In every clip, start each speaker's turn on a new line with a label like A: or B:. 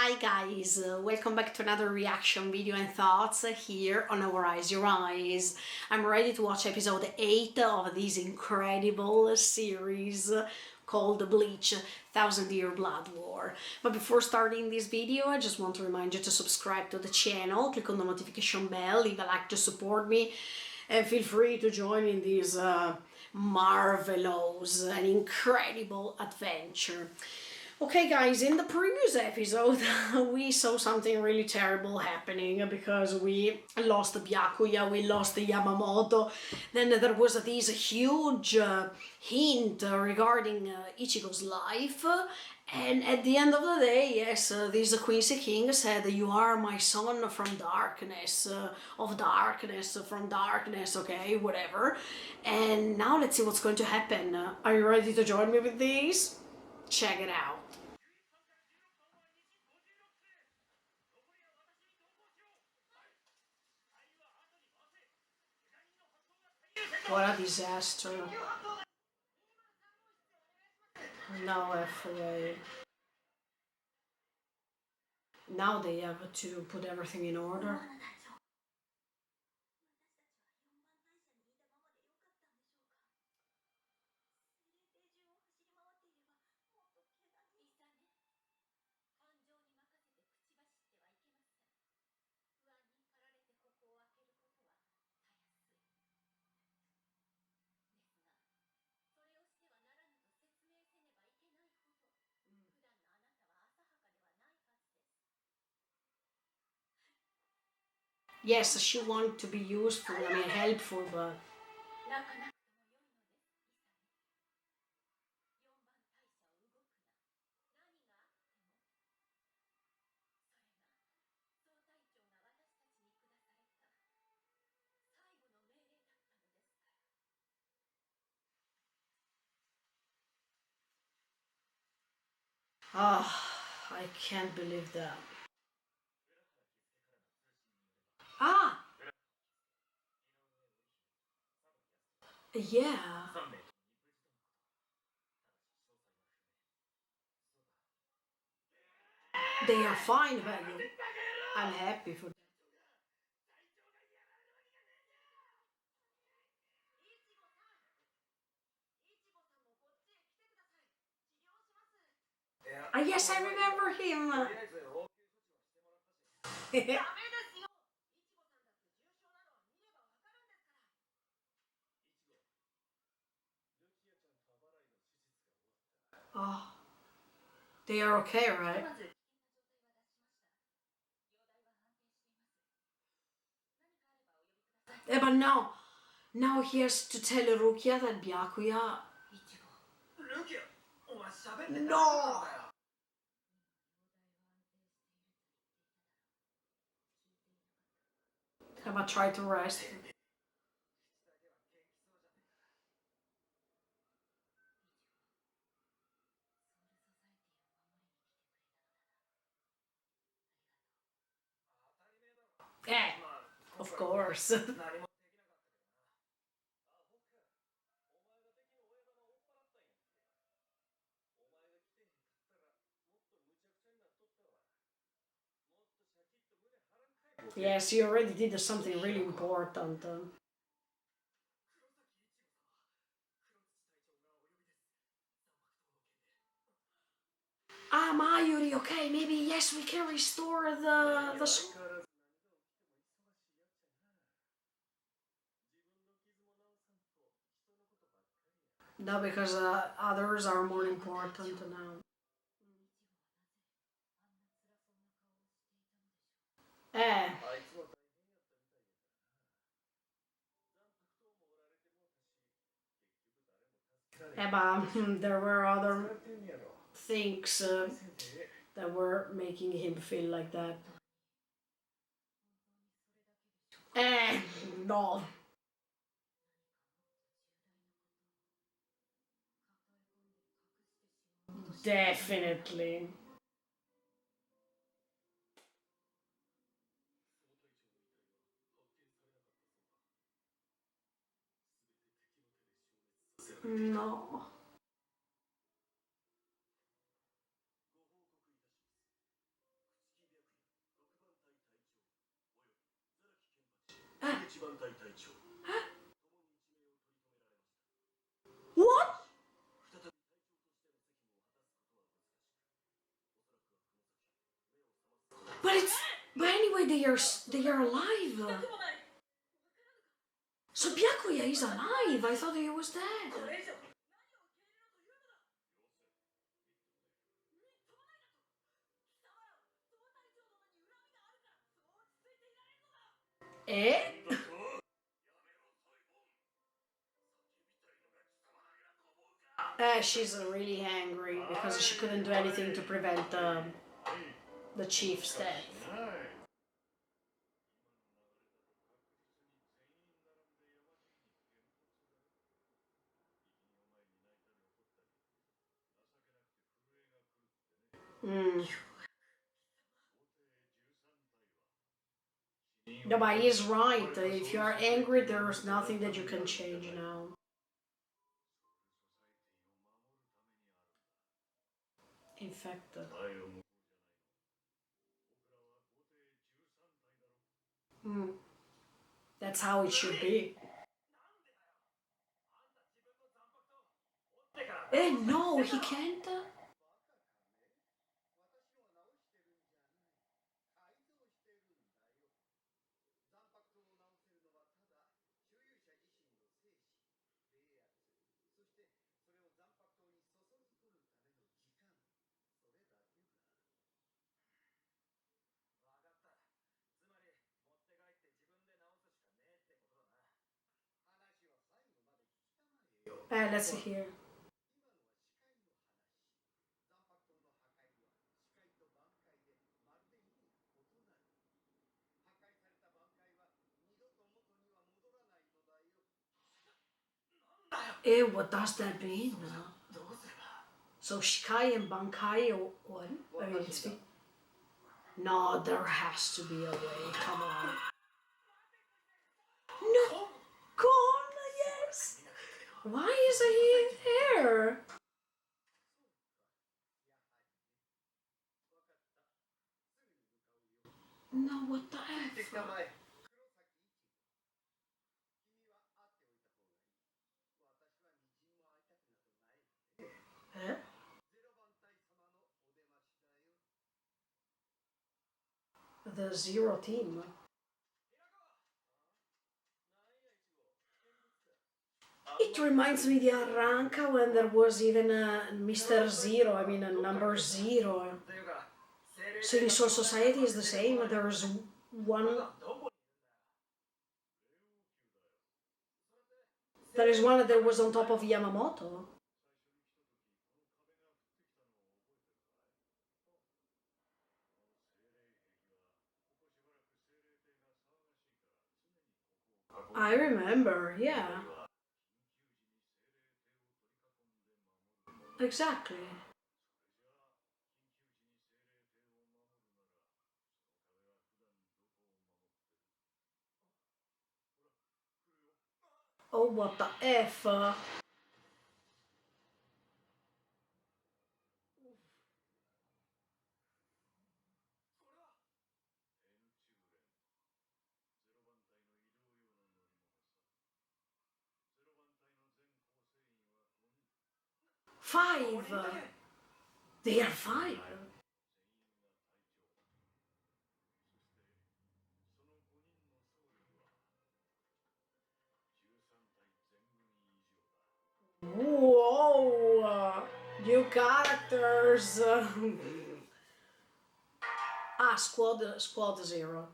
A: Hi guys, welcome back to another reaction video and thoughts here on Our Eyes, Your Eyes. I'm ready to watch episode 8 of this incredible series called Bleach, Thousand Year Blood War. But before starting this video, I just want to remind you to subscribe to the channel, click on the notification bell, leave a like to support me, and feel free to join in this marvelous and incredible adventure. Okay guys, in the previous episode we saw something really terrible happening because we lost Byakuya, we lost Yamamoto, then there was this huge hint regarding Ichigo's life, and at the end of the day, yes, this Quincy King said, "You are my son from darkness, from darkness, okay, whatever." And now let's see what's going to happen. Are you ready to join me with this? Check it out. What a disaster. No way. Now they have to put everything in order. Yes, she wanted to be useful, I mean helpful, but... Ah, I can't believe that. Ah! Yeah. They are fine, but I'm happy for them. Ah, yes, I remember him. Oh, they are okay, right? But now he has to tell Rukia that Byakuya... No! How about try to rest? Yeah, of course. Yes, you already did something really important. Ah, Mayuri, okay, maybe yes, we can restore the... No, because others are more important now. Eh. But there were other things that were making him feel like that. No. Definitely. No. What? But it's but anyway they are alive. So Byakuya is alive. I thought he was dead. Eh? She's really angry because she couldn't do anything to prevent the chief's death. Mm. No, but he's right. If you are angry, there's nothing that you can change now. Infected. Mm. That's how it should be. Eh, no, he can't. Let's hear. Eh, what does that mean? So Shikai and Bankai or what? I mean, no, there has to be a way. Come on. No, gone. Yes. Why is he here? No, what the F? Eh? The Zero team. It reminds me the Arranca when there was even a Mr. Zero, I mean a number zero. So in Soul Society is the same, there's one, there is one that was on top of Yamamoto. I remember, yeah. Exactly. Oh, what the F? Five! They are five! Whoa! New characters! Squad Zero.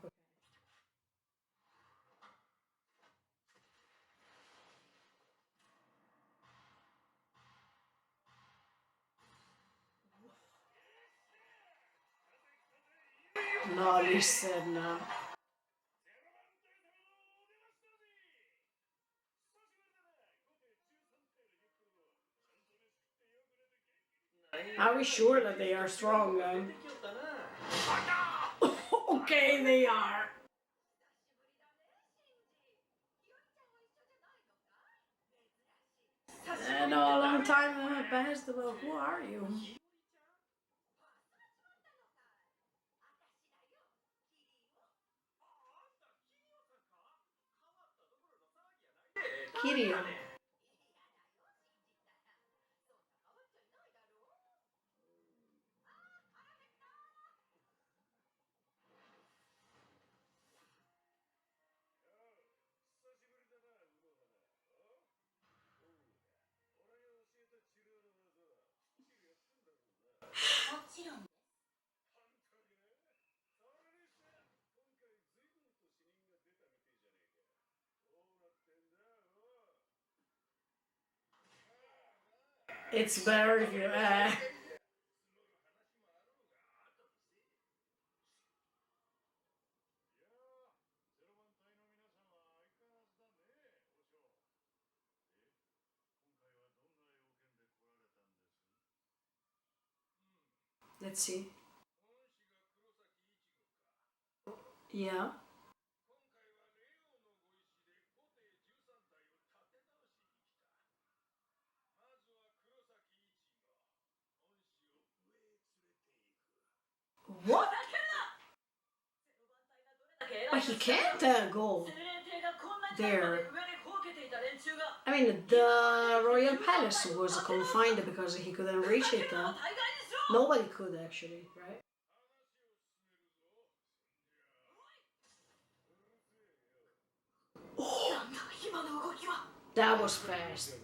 A: No, listen. Are we sure that they are strong? Okay, they are. No, a long time passed. Well, who are you? Kiryu. It's better if you. Let's see. Yeah. What? But he can't go there. I mean, the royal palace was confined because he couldn't reach it. Nobody could actually, right? Oh, that was fast.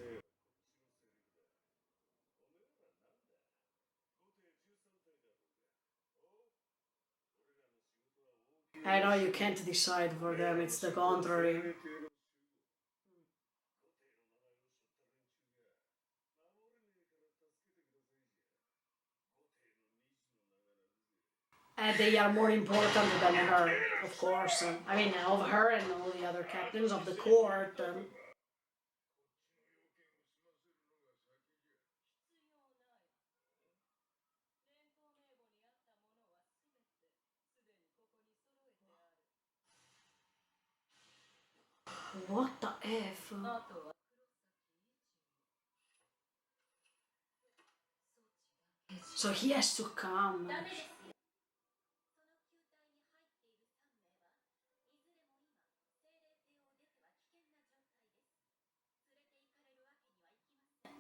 A: I know you can't decide for them, it's the contrary. And they are more important than her, of course. I mean, of her and all the other captains of the court. What the F? So he has to come.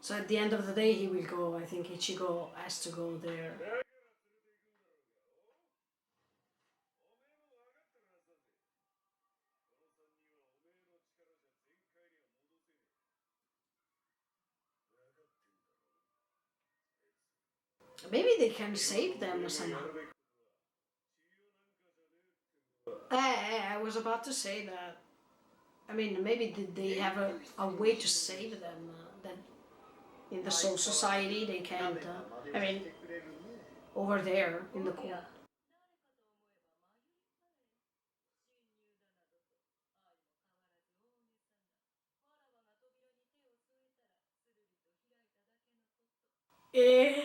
A: So at the end of the day, he will go. I think Ichigo has to go there. Maybe they can save them somehow. I was about to say that. I mean, maybe they have a way to save them that in the Soul Society they can't. I mean, over there in the court. Eh,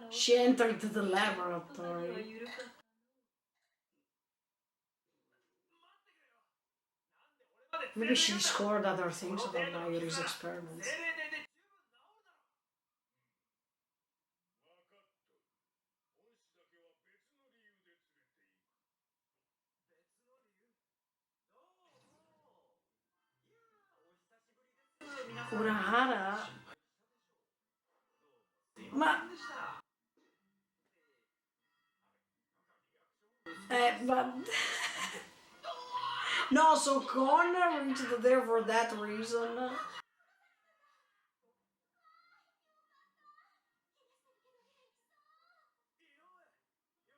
A: she entered the laboratory. Maybe she scored other things about Mayuri's experiments. Urahara? Ma... but... no, so Connor reached there for that reason.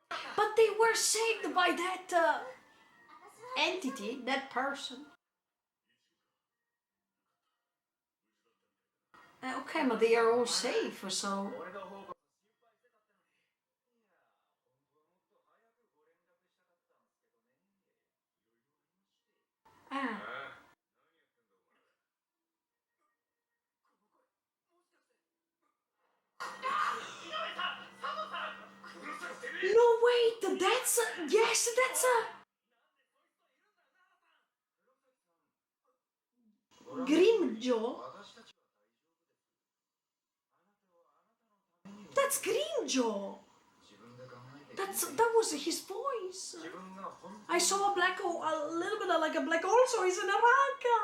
A: But they were saved by that entity, that person. Okay, but they are all safe, so... Ah. No, wait, that's a... Yes, that's a... Grimjo? That's Grimjo! That was his voice. I saw a black hole, a little bit of like a black hole, so he's an Araka.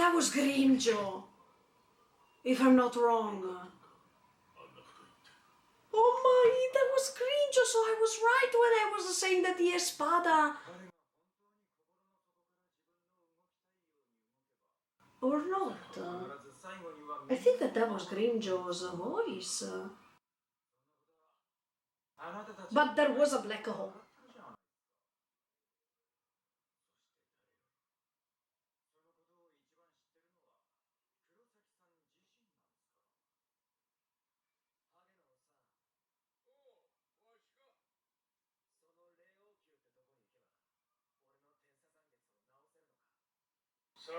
A: That was Grimjo, if I'm not wrong. Oh my, that was Grimjo, so I was right when I was saying that the espada... Or not. I think that that was Grimjo's voice. But there was a black hole.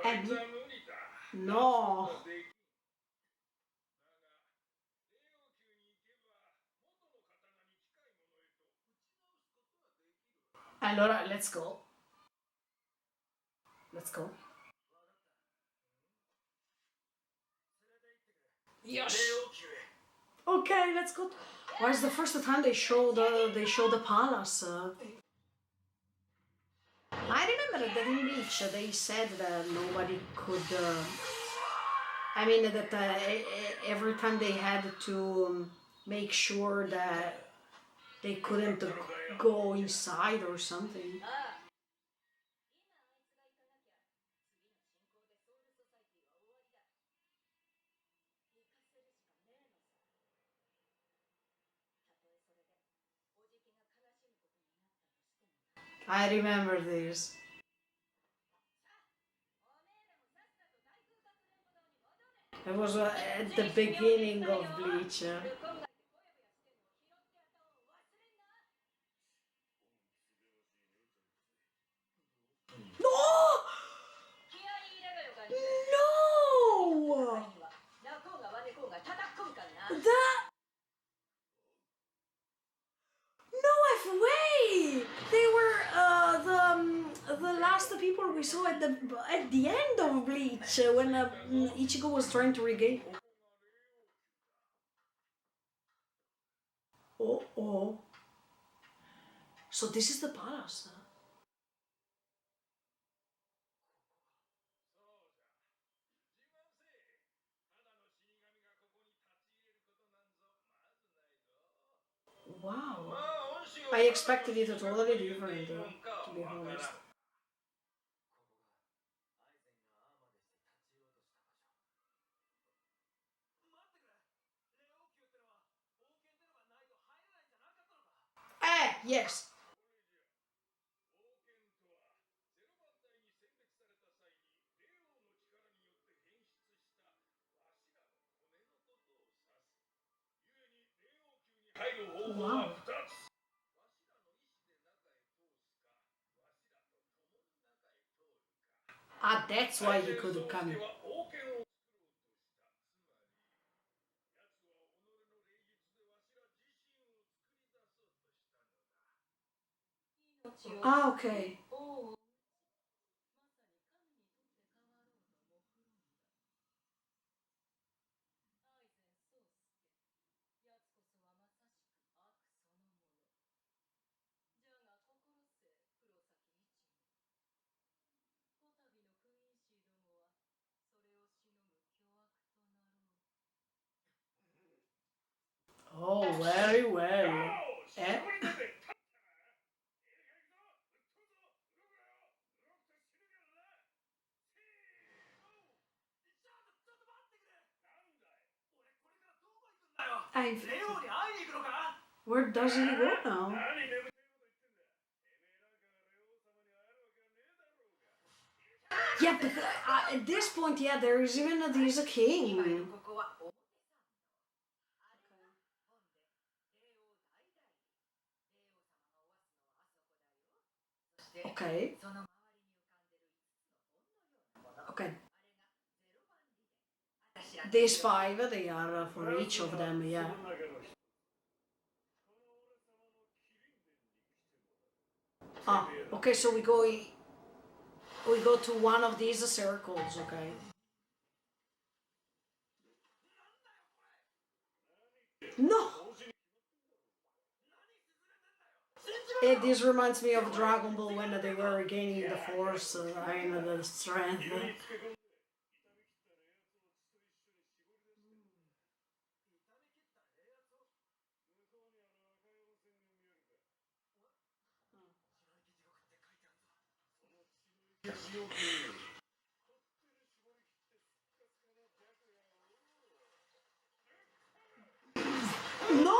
A: And no. Allora, let's go. Let's go. Yes. Okay, let's go. Why is the first time they show the palace? I remember that in Bleach they said that nobody could. I mean that every time they had to make sure that they couldn't go inside or something. I remember this. It was at the beginning of Bleach. No! No! That... No way! They were the last people we saw at the end of Bleach when Ichigo was trying to regain. Oh oh. So this is the palace. Wow. I expected it totally different, to be honest. Yes. Wow. Ah, that's why he couldn't come in. Ah, okay. Oh, very well. Eh? I... Where does he go now? Yeah, but at this point, yeah, there is even there's a king. Okay. Okay. These five, they are for each of them, yeah. Ah, okay, so we go to one of these circles, okay. No! This reminds me of Dragon Ball when they were gaining the force, I mean the strength. No!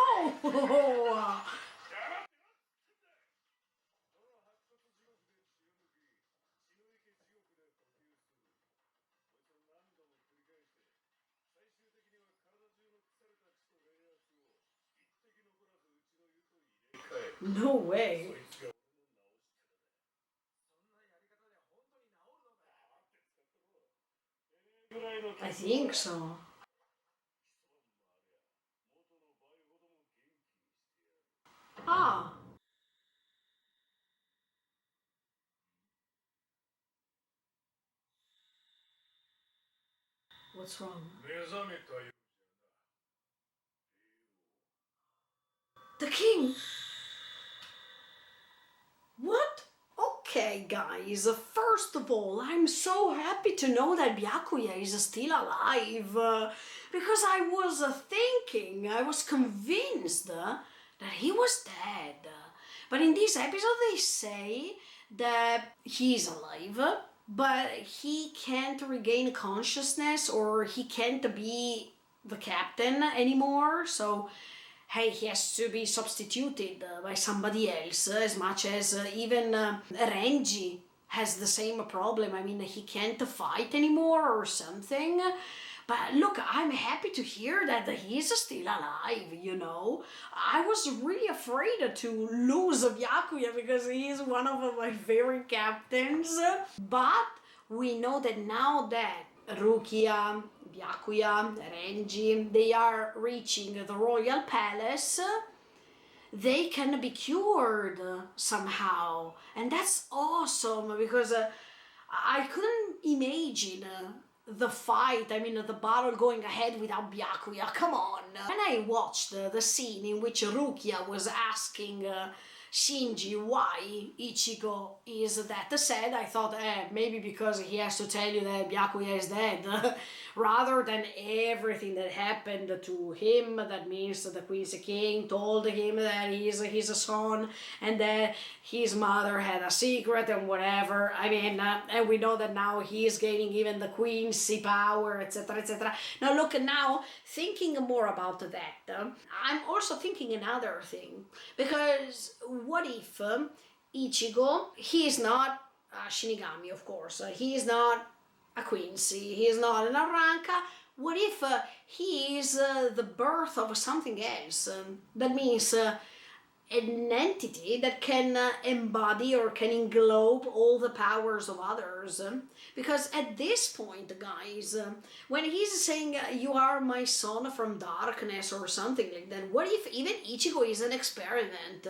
A: No way. I think so. Ah, what's wrong? The king! What? Okay, guys, first of all, I'm so happy to know that Byakuya is still alive. Because I was thinking, I was convinced that he was dead. But in this episode, they say that he's alive, but he can't regain consciousness or he can't be the captain anymore. So hey, he has to be substituted by somebody else, as much as even Renji has the same problem. I mean, he can't fight anymore or something. But look, I'm happy to hear that he's still alive, you know. I was really afraid to lose Byakuya because he is one of my favorite captains. But we know that now that Rukia, Byakuya, Renji, they are reaching the royal palace, they can be cured somehow. And that's awesome because I couldn't imagine the fight, I mean the battle going ahead without Byakuya. Come on. When I watched the scene in which Rukia was asking Shinji why Ichigo is that sad, I thought maybe because he has to tell you that Byakuya is dead rather than everything that happened to him. That means the Quincy King told him that he's his son and that his mother had a secret and whatever. I mean, and we know that now he is gaining even the Quincy power, etc., etc. Now look, now thinking more about that, I'm also thinking another thing, because what if Ichigo, he is not a Shinigami, of course, he is not a Quincy, he is not an Arranca. What if he is the birth of something else? That means an entity that can embody or can englobe all the powers of others. Because at this point, guys, when he's saying, you are my son from darkness or something like that, what if even Ichigo is an experiment?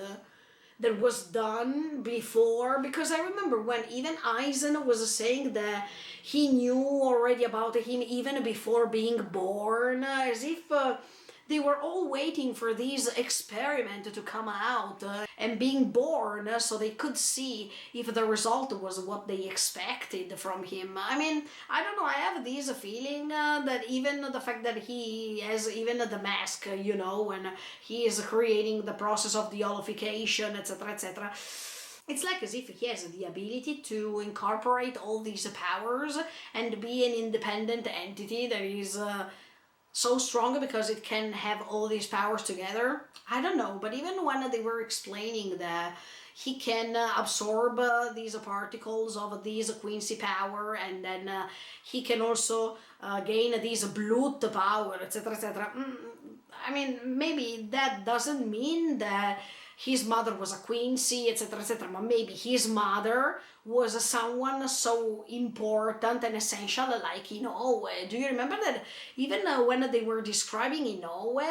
A: That was done before, because I remember when even Aizen was saying that he knew already about him even before being born, as if they were all waiting for this experiment to come out and being born so they could see if the result was what they expected from him. I mean, I don't know, I have this feeling that even the fact that he has even the mask, you know, when he is creating the process of the olification, etc., etc., it's like as if he has the ability to incorporate all these powers and be an independent entity that is so strong because it can have all these powers together. I don't know, but even when they were explaining that he can absorb these particles of these Quincy power, and then he can also gain these blood power, etc., etc. I mean, maybe that doesn't mean that his mother was a Quincy, etc., etc., but maybe his mother was someone so important and essential like Inoue. Do you remember that even when they were describing Inoue,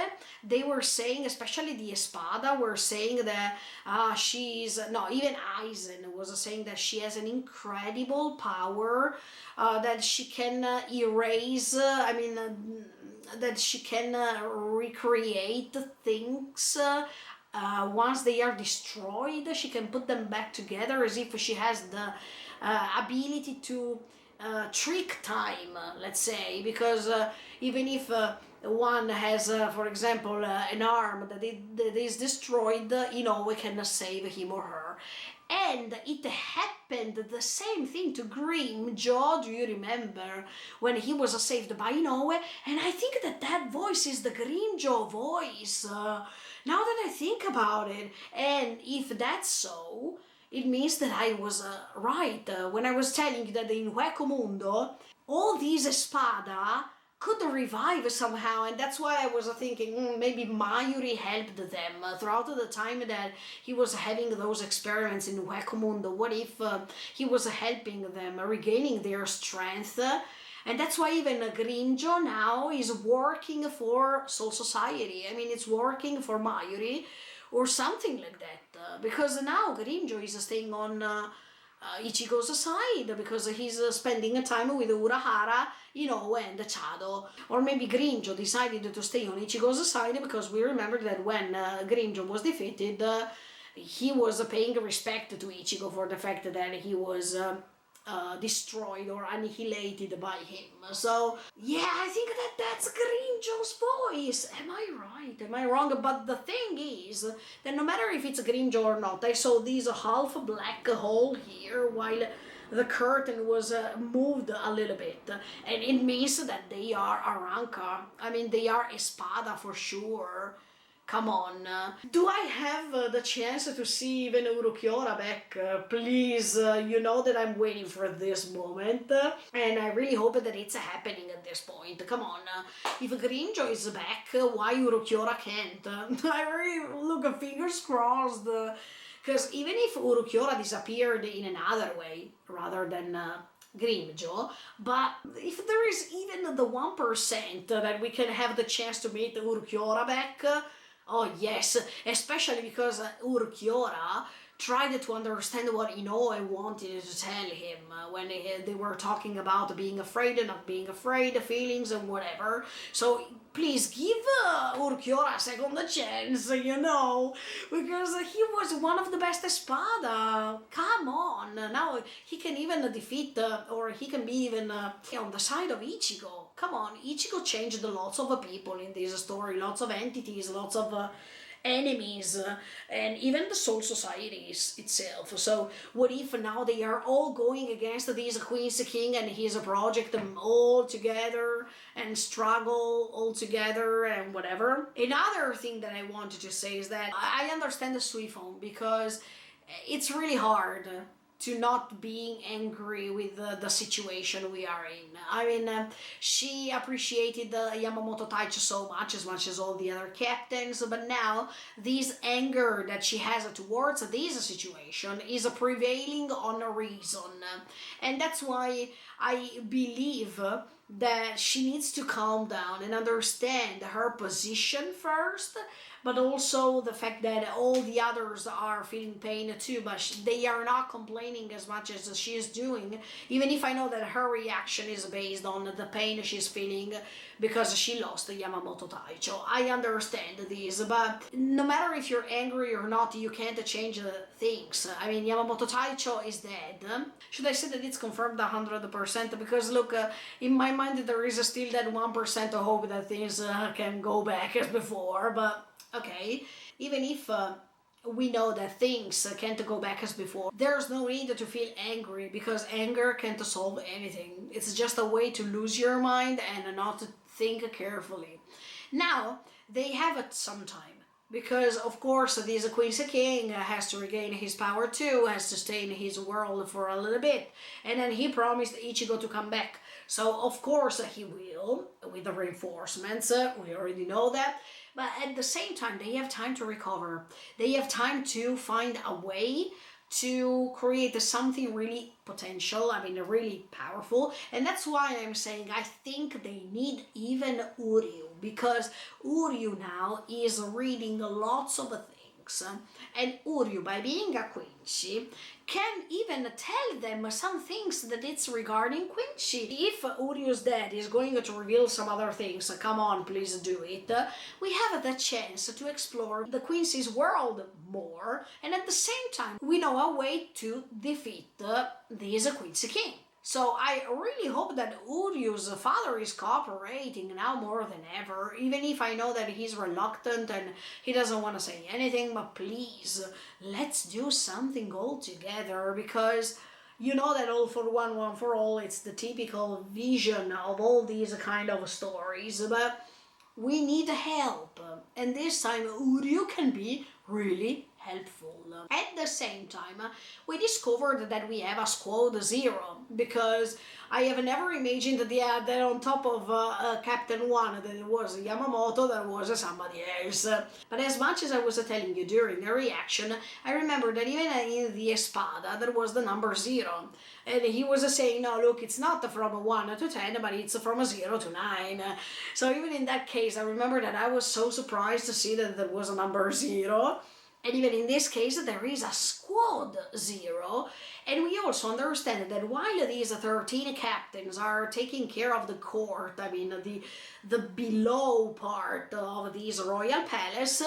A: they were saying, especially the Espada, were saying that she's, no, even Aizen was saying that she has an incredible power, that she can erase, that she can recreate things once they are destroyed. She can put them back together as if she has the ability to trick time, let's say, because even if one has, for example, an arm that is destroyed, we can save him or her. And it happened the same thing to Joe. Do you remember when he was saved by Inoue? And I think that voice is the Joe voice. Now that I think about it, and if that's so, it means that I was right when I was telling you that in Hueco Mundo, all these espada could revive somehow, and that's why I was thinking maybe Mayuri helped them throughout the time that he was having those experiments in Hueco Mundo. What if he was helping them, regaining their strength? And that's why even Grinjo now is working for Soul Society. I mean, it's working for Mayuri or something like that. Because now Grinjo is staying on Ichigo's side because he's spending time with Urahara, and Chado. Or maybe Grinjo decided to stay on Ichigo's side because we remember that when Grinjo was defeated, he was paying respect to Ichigo for the fact that he was destroyed or annihilated by him. So yeah, I think that's Grinjo's voice. Am I right? Am I wrong? But the thing is that no matter if it's Grinjo or not, I saw this half black hole here while the curtain was moved a little bit, and it means that they are Aranka. I mean, they are Espada for sure. Come on. Do I have the chance to see even Urukiora back? Please, you know that I'm waiting for this moment. And I really hope that it's happening at this point. Come on. If Grinjo is back, why Urukiora can't? I really look, fingers crossed. Because even if Urukiora disappeared in another way, rather than Grinjo, but if there is even the 1% that we can have the chance to meet Urukiora back, oh yes, especially because Urukiora tried to understand what Inoue wanted to tell him when they were talking about being afraid and not being afraid, feelings and whatever. So please give Urukiora a second chance, because he was one of the best Espada. Come on, now he can even defeat, or he can be even on the side of Ichigo. Come on, Ichigo changed lots of people in this story, lots of entities, lots of enemies, and even the Soul Society itself. So what if now they are all going against this Queen's King and his project all together and struggle all together and whatever? Another thing that I wanted to say is that I understand the Suifon because it's really hard to not being angry with the situation we are in. I mean, she appreciated Yamamoto Taichi so much as all the other captains, but now this anger that she has towards this situation is prevailing on a reason. And that's why I believe that she needs to calm down and understand her position first, but also the fact that all the others are feeling pain too, but they are not complaining as much as she is doing, even if I know that her reaction is based on the pain she's feeling because she lost Yamamoto Taicho. I understand this, but no matter if you're angry or not, you can't change things. I mean, Yamamoto Taicho is dead. Should I say that it's confirmed 100%? Because look, in my mind there is still that 1% of hope that things can go back as before, but okay, even if we know that things can't go back as before, there's no need to feel angry because anger can't solve anything. It's just a way to lose your mind and not to think carefully. Now, they have some time because, of course, this Queen's King has to regain his power too, has to stay in his world for a little bit, and then he promised Ichigo to come back. So, of course, he will, with the reinforcements, we already know that. But at the same time, they have time to recover. They have time to find a way to create something really potential, I mean, really powerful. And that's why I'm saying I think they need even Uryu, because Uryu now is reading lots of things. And Uryu, by being a Quincy, can even tell them some things that it's regarding Quincy. If Uryu's dad is going to reveal some other things, come on, please do it, we have the chance to explore the Quincy's world more, and at the same time, we know a way to defeat this Quincy King. So I really hope that Uryu's father is cooperating now more than ever, even if I know that he's reluctant and he doesn't want to say anything, but please, let's do something all together, because you know that All for One for All, it's the typical vision of all these kind of stories, but we need help, and this time Uryu can be really helpful. At the same time, we discovered that we have a squad zero, because I have never imagined that on top of Captain One that it was Yamamoto, there was somebody else. But as much as I was telling you during the reaction, I remember that even in the Espada there was the number 0. And he was saying, no, look, it's not from 1 to 10, but it's from 0 to 9. So even in that case, I remember that I was so surprised to see that there was a number 0. And even in this case, there is a squad 0. And we also understand that while these 13 captains are taking care of the court, I mean, the below part of this royal palace,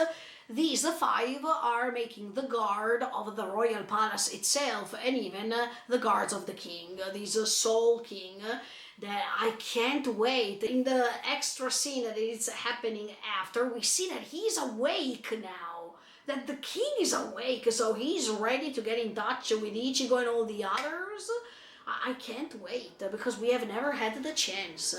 A: these 5 are making the guard of the royal palace itself, and even the guards of the king, this Soul King, that I can't wait. In the extra scene that is happening after, we see that he's awake now, that the king is awake, so he's ready to get in touch with Ichigo and all the others. I can't wait, because we have never had the chance.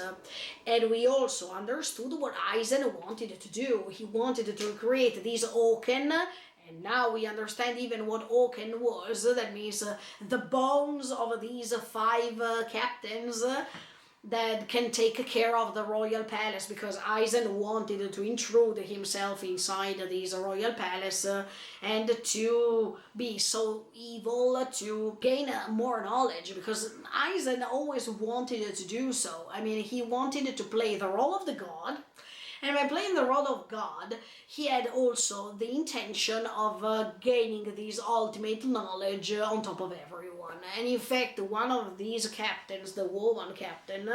A: And we also understood what Aizen wanted to do. He wanted to create these Oken, and now we understand even what Oken was. That means the bones of these 5 captains that can take care of the royal palace, because Aizen wanted to intrude himself inside this royal palace and to be so evil, to gain more knowledge, because Aizen always wanted to do so. I mean, he wanted to play the role of the god, and by playing the role of God, he had also the intention of gaining this ultimate knowledge on top of everyone. And in fact, one of these captains, the woman captain,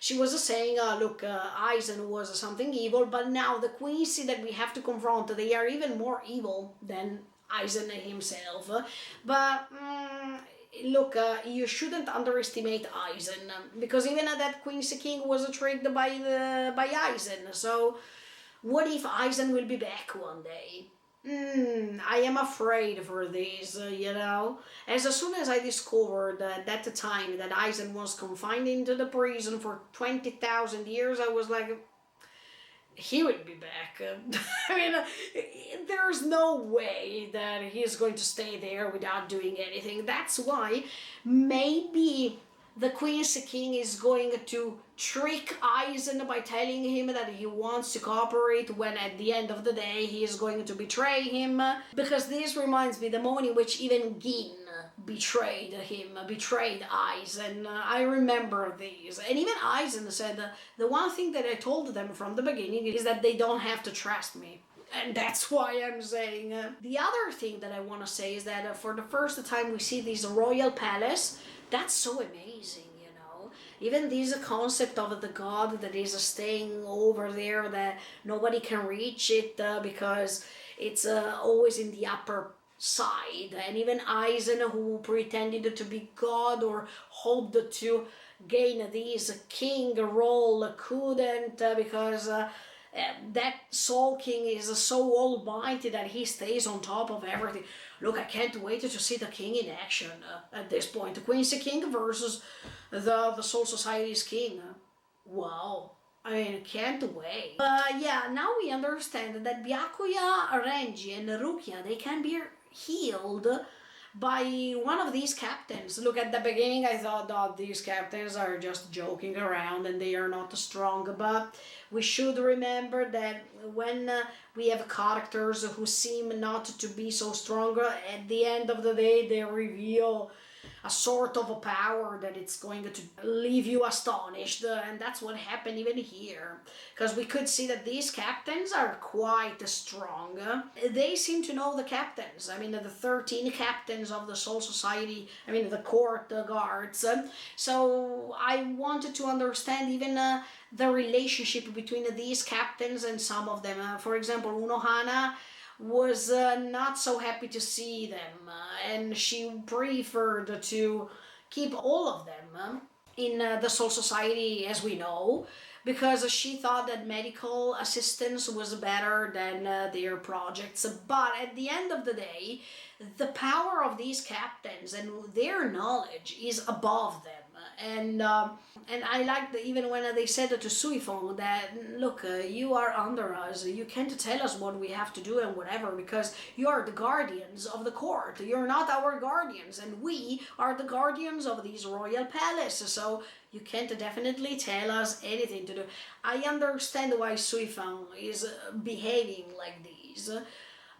A: she was saying, look, Aizen was something evil, but now the Quincy that we have to confront, they are even more evil than Aizen himself. But look, you shouldn't underestimate Aizen, because even that Quincy King was tricked by Aizen. So what if Aizen will be back one day? I am afraid for this, you know. As soon as I discovered at that time that Aizen was confined into the prison for 20,000 years, I was like, he will be back. I mean, there's no way that he's going to stay there without doing anything. That's why maybe the Quincy King is going to trick Aizen by telling him that he wants to cooperate, when at the end of the day he is going to betray him. Because this reminds me the moment in which even Gin betrayed Aizen. I remember these. And even Aizen said, the one thing that I told them from the beginning is that they don't have to trust me. And that's why I'm saying. The other thing that I want to say is that for the first time we see this royal palace. That's so amazing, you know. Even this concept of the god that is staying over there, that nobody can reach it because it's always in the upper side. And even Aizen, who pretended to be god or hoped to gain this king role, couldn't, because that Soul King is so almighty that he stays on top of everything. Look, I can't wait to see the king in action at this point. The Quincy King versus the Soul Society's king. Wow. I mean, can't wait. Yeah, now we understand that Byakuya, Renji, and Rukia, they can be healed by one of these captains. Look, at the beginning I thought that these captains are just joking around and they are not strong, but we should remember that when we have characters who seem not to be so strong, at the end of the day they reveal a sort of a power that it's going to leave you astonished, and that's what happened even here, because we could see that these captains are quite strong. They seem to know the captains. I mean, the 13 captains of the Soul Society, I mean the court guards. So I wanted to understand even the relationship between these captains and some of them. For example, Unohana was not so happy to see them, and she preferred to keep all of them in the Soul Society as we know, because she thought that medical assistance was better than their projects. But at the end of the day, the power of these captains and their knowledge is above them. And I liked even when they said to Suifong that, look, you are under us, you can't tell us what we have to do and whatever, because you are the guardians of the court, you're not our guardians, and we are the guardians of this royal palace, so you can't definitely tell us anything to do. I understand why Suifang is behaving like this,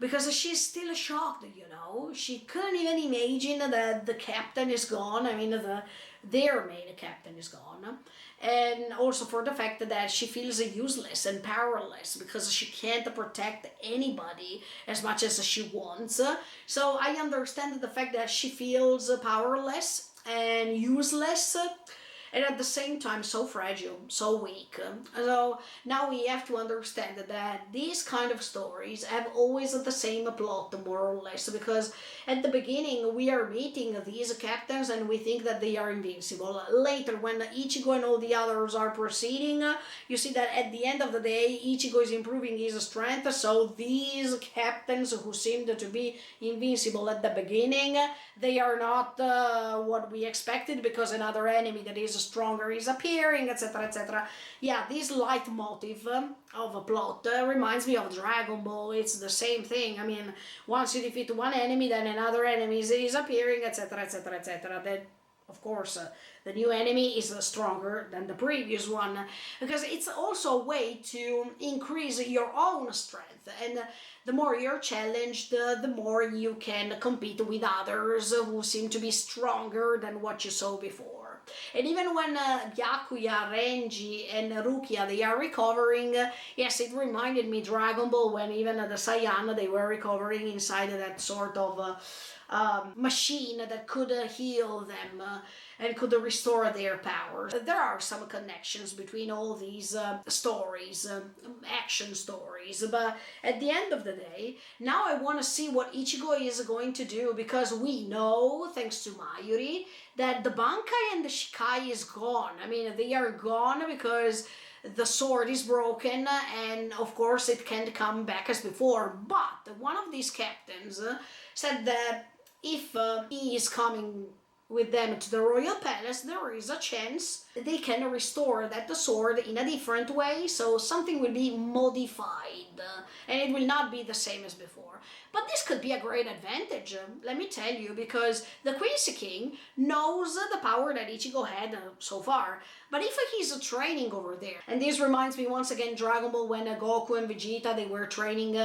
A: because she's still shocked, you know. She couldn't even imagine that the captain is gone. I mean, their main captain is gone. And also for the fact that she feels useless and powerless because she can't protect anybody as much as she wants. So I understand the fact that she feels powerless and useless, and at the same time so fragile, so weak. So now we have to understand that these kind of stories have always the same plot, more or less, because at the beginning we are meeting these captains and we think that they are invincible. Later, when Ichigo and all the others are proceeding, you see that at the end of the day Ichigo is improving his strength, so these captains who seemed to be invincible at the beginning, they are not what we expected, because another enemy that is stronger is appearing, etc., etc. Yeah, this leitmotif of a plot reminds me of Dragon Ball. It's the same thing. I mean, once you defeat one enemy, then another enemy is appearing, etc., etc., etc. Then, of course, the new enemy is stronger than the previous one, because it's also a way to increase your own strength, and the more you're challenged, the more you can compete with others who seem to be stronger than what you saw before. And even when Byakuya, Renji, and Rukia, they are recovering, yes, it reminded me Dragon Ball, when even the Saiyan, they were recovering inside that sort of machine that could heal them and could restore their powers. There are some connections between all these stories, action stories, but at the end of the day, now I want to see what Ichigo is going to do, because we know, thanks to Mayuri, that the Bankai and the Shikai is gone. I mean, they are gone because the sword is broken, and of course it can't come back as before. But one of these captains said that if he is coming with them to the royal palace, there is a chance they can restore that sword in a different way, so something will be modified and it will not be the same as before. But this could be a great advantage, let me tell you, because the Quincy King knows the power that Ichigo had so far. But if he's training over there, and this reminds me once again Dragon Ball, when Goku and Vegeta, they were training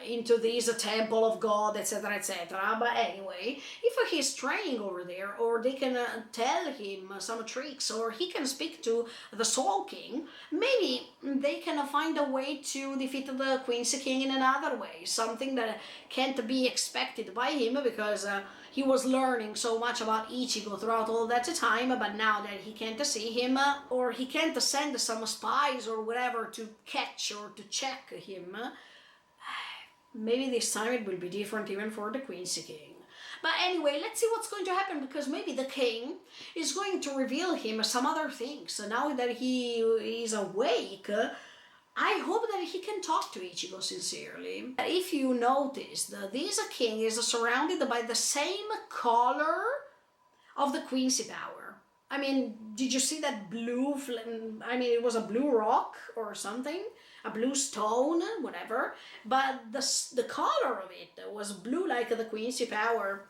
A: into this temple of God, etc., etc. But anyway, if he's training over there, or they can tell him some tricks, or he can speak to the Soul King, maybe they can find a way to defeat the Quincy King in another way, something that can't be expected by him, because he was learning so much about Ichigo throughout all that time, but now that he can't see him, or he can't send some spies or whatever to catch or to check him, maybe this time it will be different even for the Quincy King. But anyway, let's see what's going to happen, because maybe the king is going to reveal him some other things. So now that he is awake, I hope that he can talk to Ichigo sincerely. If you noticed, this king is surrounded by the same color of the Quincy power. I mean, did you see that blue, I mean, it was a blue rock or something, a blue stone, whatever, but the color of it was blue like the Quincy power.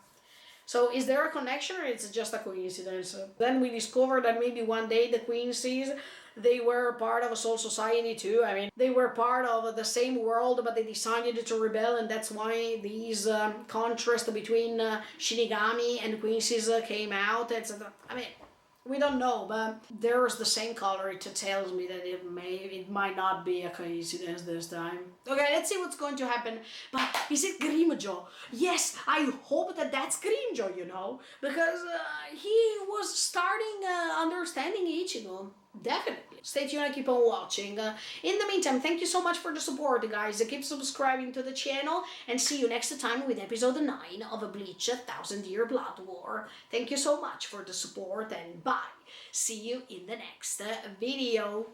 A: So is there a connection, or it's just a coincidence? Then we discovered that maybe one day the Quincy's, they were part of a soul society too. I mean, they were part of the same world, but they decided to rebel, and that's why these contrast between Shinigami and Quincy's came out, etc. I mean, we don't know, but there's the same color. It tells me that it might not be a coincidence this time. Okay, let's see what's going to happen. But is it Grimmjow? Yes, I hope that that's Grimmjow, you know, because he was starting understanding Ichigo. Definitely. Stay tuned and keep on watching. In the meantime, thank you so much for the support, guys. Keep subscribing to the channel and see you next time with episode 9 of Bleach 1000-Year Blood War. Thank you so much for the support and bye. See you in the next video.